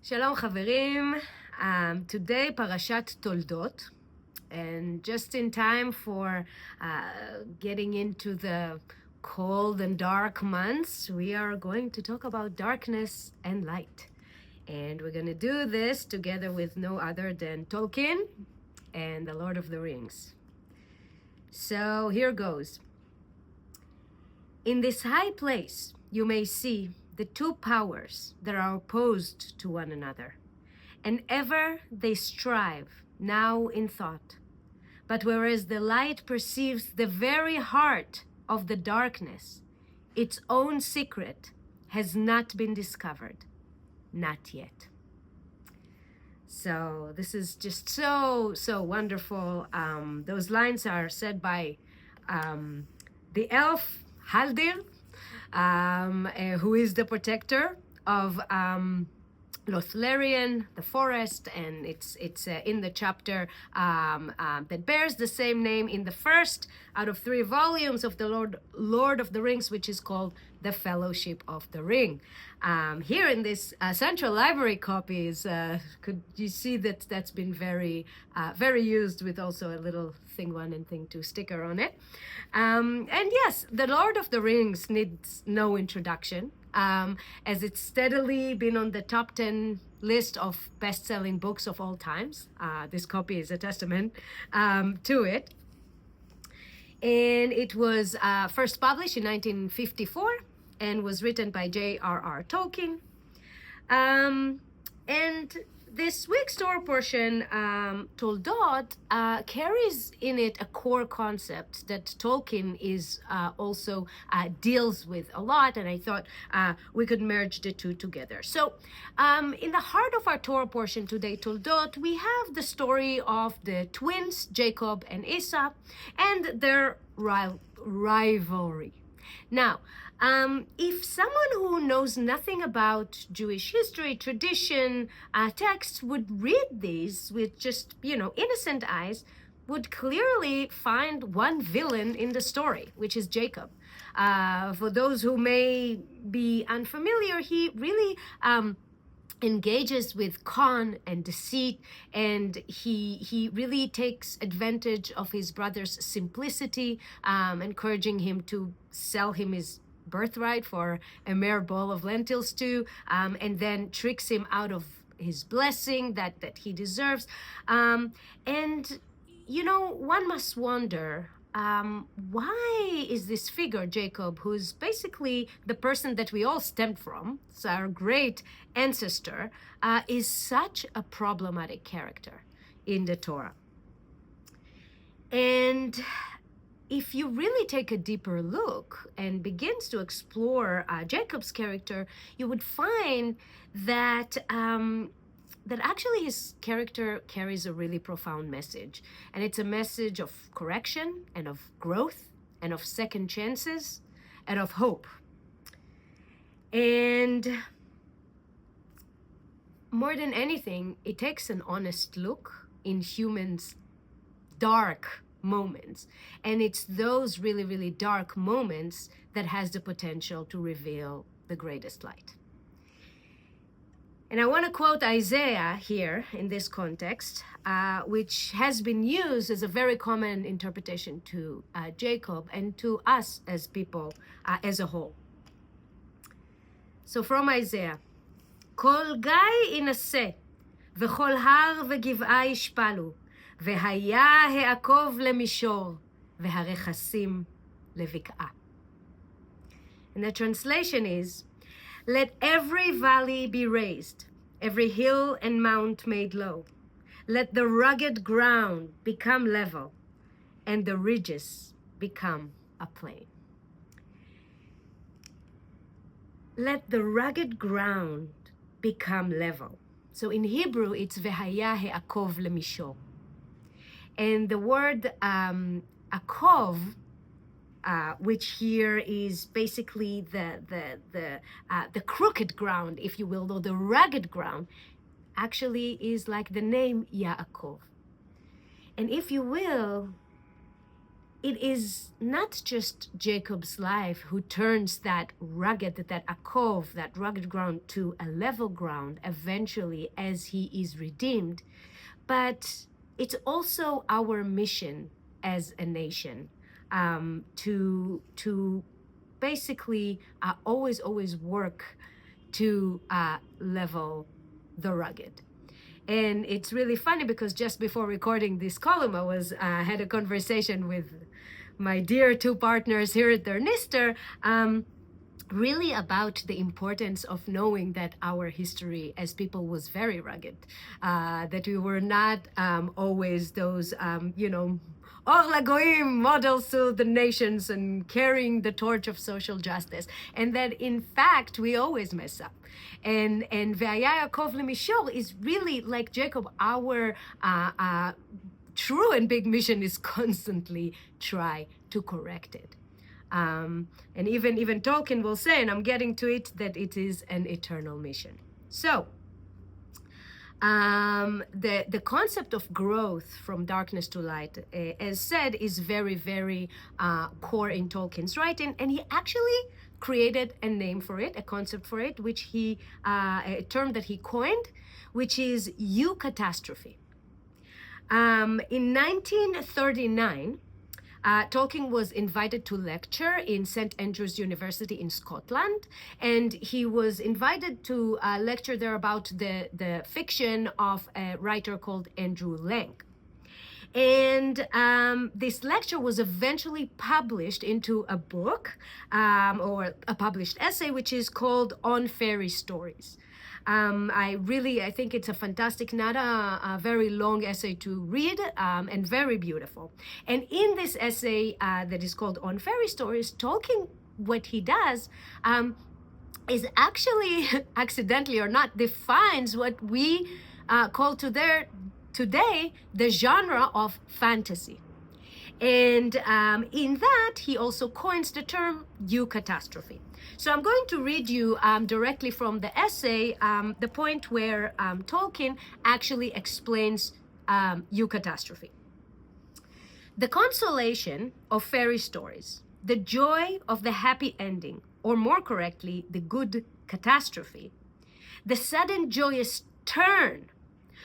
Shalom חברים, today parashat Toldot, and just in time for getting into the cold and dark months, we are going to talk about darkness and light. And we're going to do this together with no other than Tolkien and the Lord of the Rings. So here goes. In this high place, you may see the two powers that are opposed to one another, and ever they strive, now in thought. But whereas the light perceives the very heart of the darkness, its own secret has not been discovered, not yet. So this is just so wonderful. Those lines are said by the elf Haldir, who is the protector of Lothlorien, the forest, and it's in the chapter that bears the same name in the first out of 3 volumes of the Lord of the Rings, which is called The Fellowship of the Ring. Here in this central library copies, could you see that that's been very used, with also a little thing 1 and thing 2 sticker on it. And yes, the Lord of the Rings needs no introduction, as it's steadily been on the top 10 list of best-selling books of all times. This copy is a testament to it. And it was first published in 1954 and was written by J.R.R. Tolkien. And this week's Torah portion, Toldot, carries in it a core concept that Tolkien is also deals with a lot, and I thought we could merge the two together. So in the heart of our Torah portion today, Toldot, we have the story of the twins, Jacob and Esau, and their rivalry. Now, if someone who knows nothing about Jewish history, tradition, texts would read these with just, innocent eyes, would clearly find one villain in the story, which is Jacob. For those who may be unfamiliar, he really engages with con and deceit, and he really takes advantage of his brother's simplicity, encouraging him to sell him his birthright for a mere bowl of lentil stew, and then tricks him out of his blessing that he deserves. And one must wonder, why is this figure, Jacob, who's basically the person that we all stemmed from, so our great ancestor, is such a problematic character in the Torah? And if you really take a deeper look and begins to explore Jacob's character, you would find that that actually his character carries a really profound message. And it's a message of correction and of growth and of second chances and of hope. And more than anything, it takes an honest look in humans' dark moments. And it's those really dark moments that has the potential to reveal the greatest light. And I want to quote Isaiah here in this context, which has been used as a very common interpretation to Jacob and to us as people as a whole. So from Isaiah, כל גיא ינסה, וכל הר וגבעה ישפלו, והיה העקוב למישור, והרכסים לבקעה. And the translation is, let every valley be raised, every hill and mount made low. Let the rugged ground become level, and the ridges become a plain. Let the rugged ground become level. So in Hebrew, it's v'haya ha'akov lemishor. And the word akov, which here is basically the crooked ground, if you will, or the rugged ground, actually is like the name Yaakov. And if you will, it is not just Jacob's life who turns that akov, that rugged ground, to a level ground eventually as he is redeemed, but it's also our mission as a nation, to basically always work to level the rugged. And it's really funny because just before recording this column, I had a conversation with my dear two partners here at Dernister, really about the importance of knowing that our history as people was very rugged, that we were not always those, Or Lagoim models to the nations and carrying the torch of social justice, and that in fact we always mess up. And Ve'aya Yaakov Lemishor is really, like Jacob, our true and big mission is constantly try to correct it. And even Tolkien will say, and I'm getting to it, that it is an eternal mission. So the concept of growth from darkness to light, as said, is very, very core in Tolkien's writing, and he actually created a name for it, a concept for it, which a term that he coined, which is Eucatastrophe. In 1939, Tolkien was invited to lecture in St. Andrews University in Scotland, and he was invited to lecture there about the fiction of a writer called Andrew Lang. And this lecture was eventually published into a book, or a published essay, which is called On Fairy Stories. I think it's a fantastic, not a very long essay to read, and very beautiful. And in this essay that is called On Fairy Stories, Tolkien, what he does is actually, accidentally or not, defines what we call today the genre of fantasy. And in that, he also coins the term Eucatastrophe. So I'm going to read you directly from the essay, the point where Tolkien actually explains Eucatastrophe. The consolation of fairy stories, the joy of the happy ending, or more correctly, the good catastrophe, the sudden joyous turn,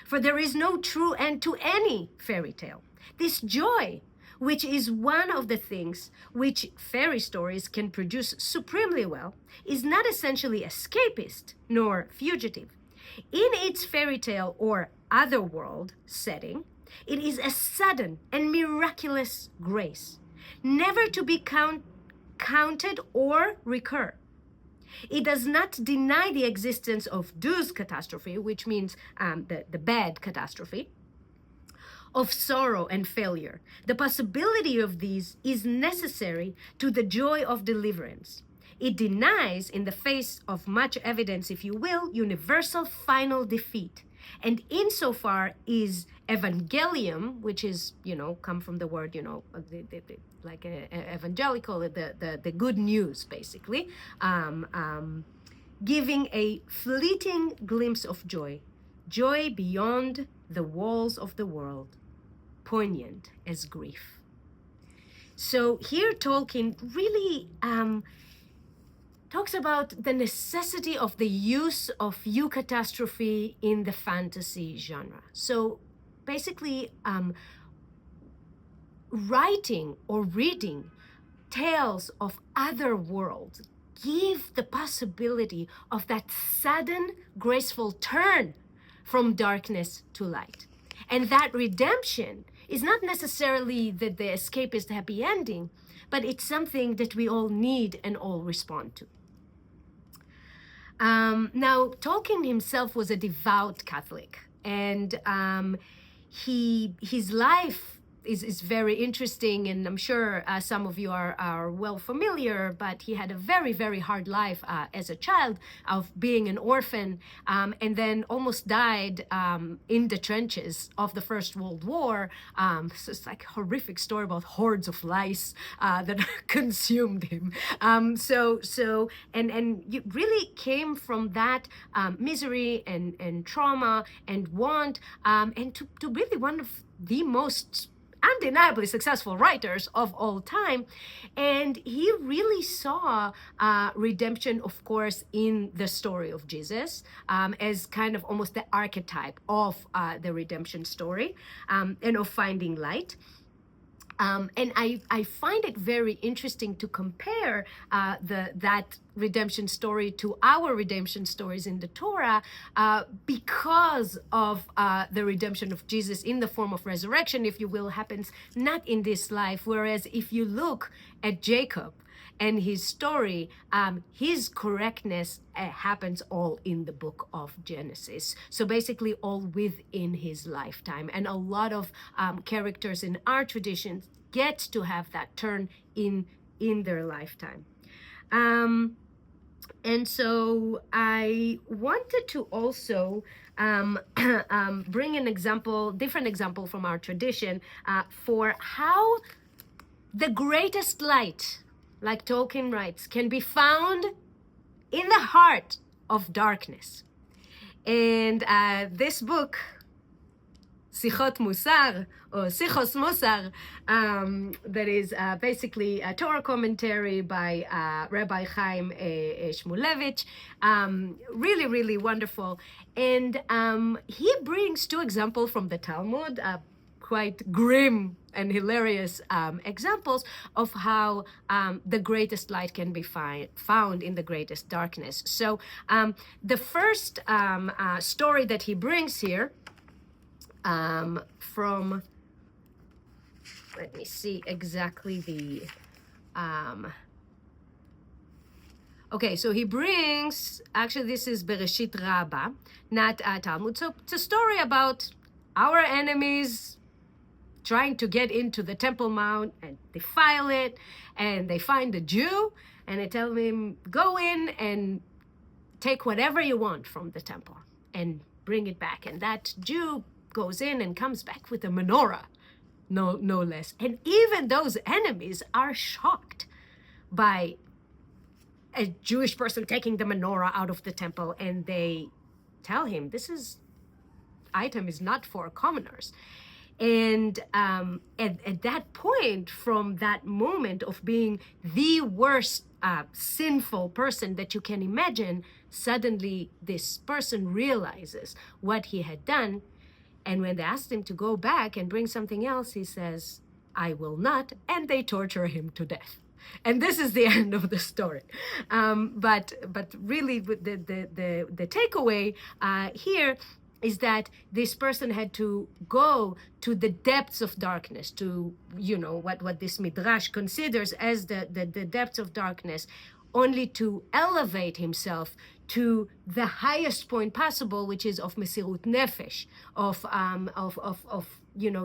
for there is no true end to any fairy tale. This joy, which is one of the things which fairy stories can produce supremely well, is not essentially escapist nor fugitive. In its fairy tale or otherworld setting, it is a sudden and miraculous grace, never to be counted or recur. It does not deny the existence of dus catastrophe, which means the bad catastrophe, of sorrow and failure. The possibility of these is necessary to the joy of deliverance. It denies, in the face of much evidence, if you will, universal final defeat. And insofar is evangelium, which is, come from the word, like evangelical, the good news, basically, giving a fleeting glimpse of joy beyond the walls of the world, poignant as grief. So here Tolkien really talks about the necessity of the use of eucatastrophe in the fantasy genre. So basically, writing or reading tales of other worlds give the possibility of that sudden, graceful turn from darkness to light. And that redemption is not necessarily the escapist happy ending, but it's something that we all need and all respond to. Now, Tolkien himself was a devout Catholic, and his life is very interesting, and I'm sure some of you are well familiar, but he had a very, very hard life as a child of being an orphan, and then almost died in the trenches of the First World War. So it's like a horrific story about hordes of lice that consumed him. And you really came from that misery and trauma and want, and to really one of the most undeniably successful writers of all time. And he really saw redemption, of course, in the story of Jesus, as kind of almost the archetype of the redemption story, and of finding light. And I find it very interesting to compare that redemption story to our redemption stories in the Torah, because of the redemption of Jesus in the form of resurrection, if you will, happens not in this life. Whereas if you look at Jacob and his story, his correctness happens all in the book of Genesis. So basically all within his lifetime. And a lot of characters in our traditions get to have that turn in their lifetime. And so I wanted to also bring an example, different example from our tradition, for how the greatest light, like Tolkien writes, can be found in the heart of darkness. And this book, Sichot Musar, or Sichos Musar, that is basically a Torah commentary by Rabbi Chaim Shmulevich, really, really wonderful. And he brings two examples from the Talmud, quite grim and hilarious examples of how the greatest light can be found in the greatest darkness. So the first story that he brings here, from, let me see exactly the, okay, so he brings, actually this is Bereshit Rabbah, not Talmud. So it's a story about our enemies trying to get into the Temple Mount and defile it, and they find a Jew, and they tell him, go in and take whatever you want from the temple and bring it back. And that Jew goes in and comes back with a menorah, no less. And even those enemies are shocked by a Jewish person taking the menorah out of the temple, and they tell him, this item is not for commoners. And at that point, from that moment of being the worst sinful person that you can imagine, suddenly this person realizes what he had done. And when they asked him to go back and bring something else, he says, I will not. And they torture him to death. And this is the end of the story. But really, the takeaway here is that this person had to go to the depths of darkness, to, what this midrash considers as the depths of darkness, only to elevate himself to the highest point possible, which is of mesirut nefesh, of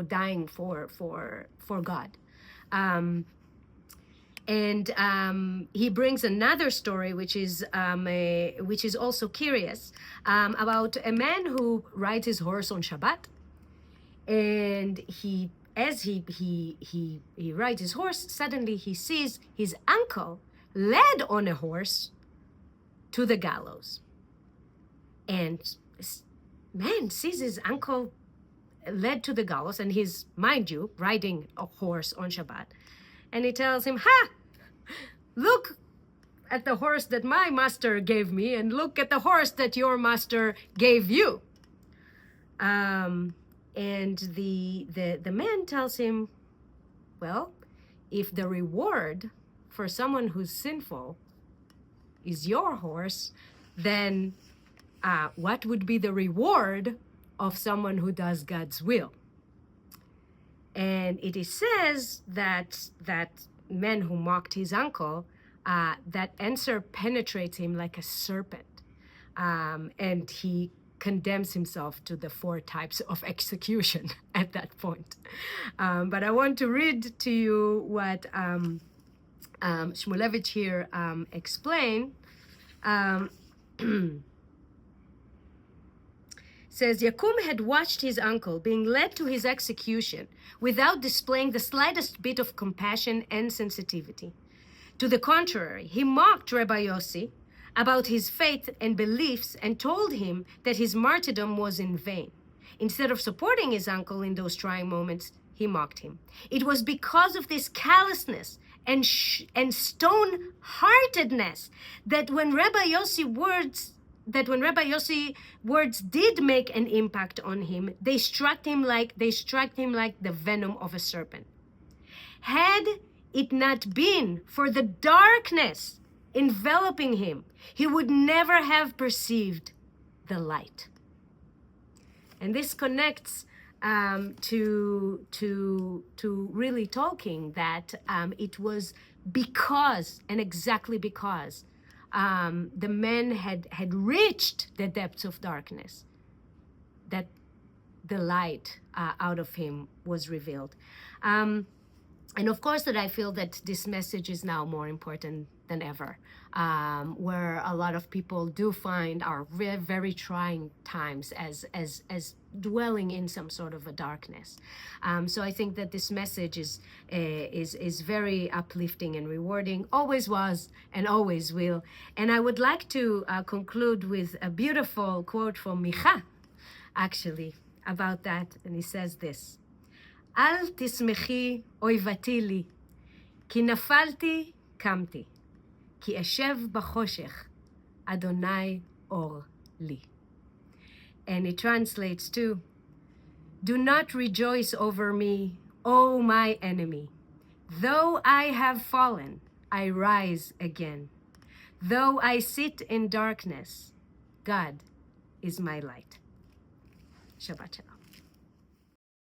dying for God. And he brings another story, which is also curious, about a man who rides his horse on Shabbat, and as he rides his horse, suddenly he sees his uncle led on a horse to the gallows, and man sees his uncle led to the gallows, and he's, mind you, riding a horse on Shabbat. And he tells him, look at the horse that my master gave me, and look at the horse that your master gave you. And the man tells him, well, if the reward for someone who's sinful is your horse, then what would be the reward of someone who does God's will? And it is says that man who mocked his uncle, that answer penetrates him like a serpent, and he condemns himself to the 4 types of execution at that point. But I want to read to you what Shmulevich here explained. Says, Yakum had watched his uncle being led to his execution without displaying the slightest bit of compassion and sensitivity. To the contrary, he mocked Rabbi Yossi about his faith and beliefs and told him that his martyrdom was in vain. Instead of supporting his uncle in those trying moments, he mocked him. It was because of this callousness and stone-heartedness that when Rabbi Yossi words did make an impact on him, they struck him like the venom of a serpent. Had it not been for the darkness enveloping him, he would never have perceived the light. And this connects to really Tolkien, that it was because, and exactly because, the man had reached the depths of darkness, that the light out of him was revealed. And of course that I feel that this message is now more important than ever, where a lot of people do find our very, very trying times as dwelling in some sort of a darkness. So I think that this message is very uplifting and rewarding, always was and always will. And I would like to conclude with a beautiful quote from Micha, actually, about that. And he says this: אל תשמחי אויבתי לי, כי נפלתי קמתי, כי אשב בחושך, אדוני אור לי. And it translates to, do not rejoice over me, O my enemy. Though I have fallen, I rise again. Though I sit in darkness, God is my light. Shabbat shalom.